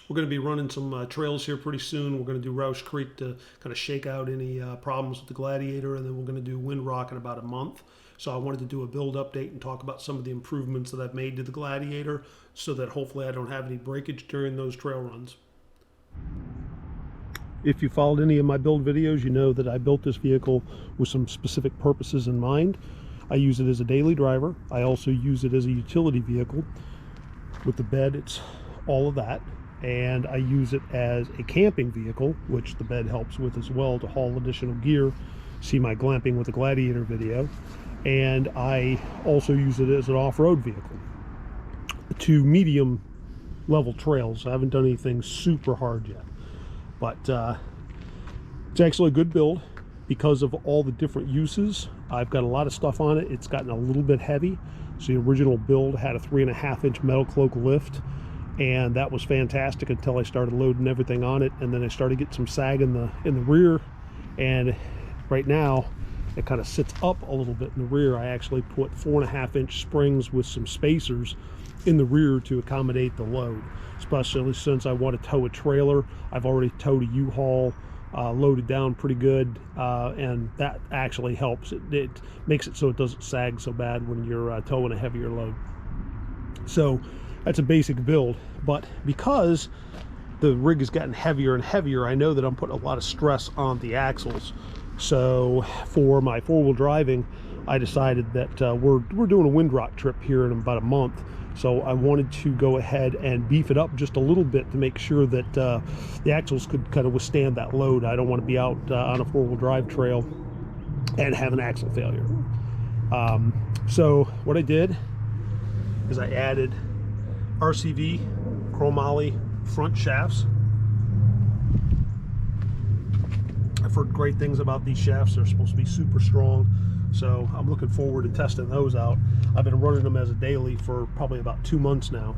we're going to be running some trails here pretty soon. We're going to do Rausch Creek to kind of shake out any problems with the Gladiator, and then we're going to do Windrock in about a month. So I wanted to do a build update and talk about some of the improvements that I've made to the Gladiator so that hopefully I don't have any breakage during those trail runs. If you followed any of my build videos, you know that I built this vehicle with some specific purposes in mind. I use it as a daily driver. I also use it as a utility vehicle. With the bed, it's all of that. And I use it as a camping vehicle, which the bed helps with as well, to haul additional gear. See my glamping with the Gladiator video. And I also use it as an off-road vehicle to medium level trails. I haven't done anything super hard yet, but it's actually a good build because of all the different uses. I've got a lot of stuff on it. It's gotten a little bit heavy. So the original build had a 3.5-inch Metalcloak lift, and that was fantastic until I started loading everything on it, and then I started getting some sag in the rear. And right now it kind of sits up a little bit in the rear. I actually put 4.5-inch springs with some spacers in the rear to accommodate the load, especially since I want to tow a trailer. I've already towed a U-Haul loaded down pretty good, and that actually helps. It makes it so it doesn't sag so bad when you're towing a heavier load. So that's a basic build, but because the rig has gotten heavier and heavier, I know that I'm putting a lot of stress on the axles. So for my four-wheel driving, I decided that we're doing a Windrock trip here in about a month. So I wanted to go ahead and beef it up just a little bit to make sure that the axles could kind of withstand that load. I don't want to be out on a four-wheel drive trail and have an axle failure. So what I did is I added RCV chromoly front shafts. I've heard great things about these shafts. They're supposed to be super strong, so I'm looking forward to testing those out. I've been running them as a daily for probably about 2 months now.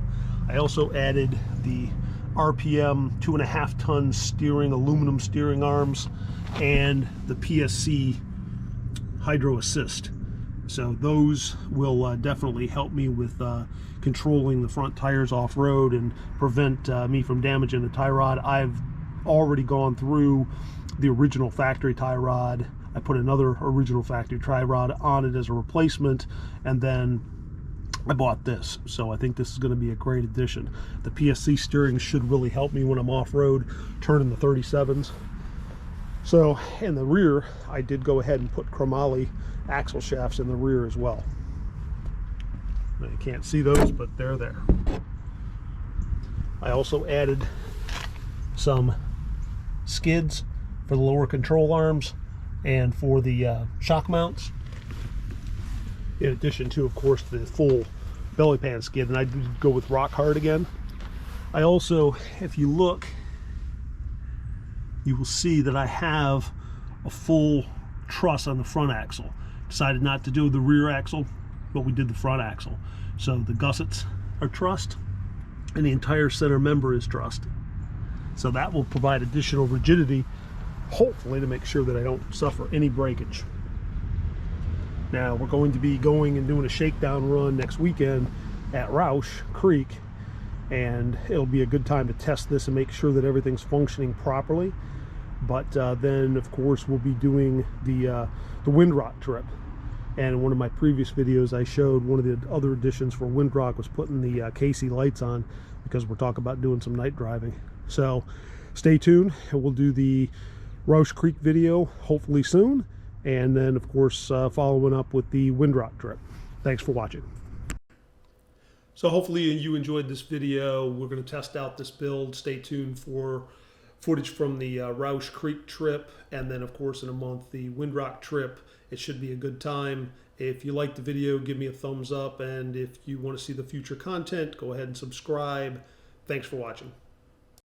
I also added the RPM 2.5-ton steering, aluminum steering arms, and the PSC Hydro Assist. So those will definitely help me with controlling the front tires off-road and prevent me from damaging the tie rod. I've already gone through the original factory tie rod. I put another original factory tie rod on it as a replacement, and then I bought this. So I think this is going to be a great addition. The PSC steering should really help me when I'm off-road turning the 37s. So in the rear, I did go ahead and put chromoly axle shafts in the rear as well. Now, you can't see those, but they're there. I also added some skids for the lower control arms and for the shock mounts, in addition to, of course, the full belly pan skid, and I did go with rock hard again. I also, if you look, you will see that I have a full truss on the front axle. Decided not to do the rear axle, but we did the front axle. So the gussets are trussed and the entire center member is trussed. So that will provide additional rigidity, hopefully, to make sure that I don't suffer any breakage. Now we're going to be going and doing a shakedown run next weekend at Rausch Creek, and it'll be a good time to test this and make sure that everything's functioning properly. But then of course we'll be doing the Windrock trip, and in one of my previous videos I showed one of the other additions for Windrock was putting the KC lights on, because we're talking about doing some night driving. So stay tuned, and we'll do the Rausch Creek video hopefully soon, and then of course following up with the Windrock trip. Thanks for watching. So hopefully you enjoyed this video. We're going to test out this build. Stay tuned for footage from the Rausch Creek trip, and then of course in a month the Windrock trip. It should be a good time. If you like the video, give me a thumbs up, and if you want to see the future content, go ahead and subscribe. Thanks for watching.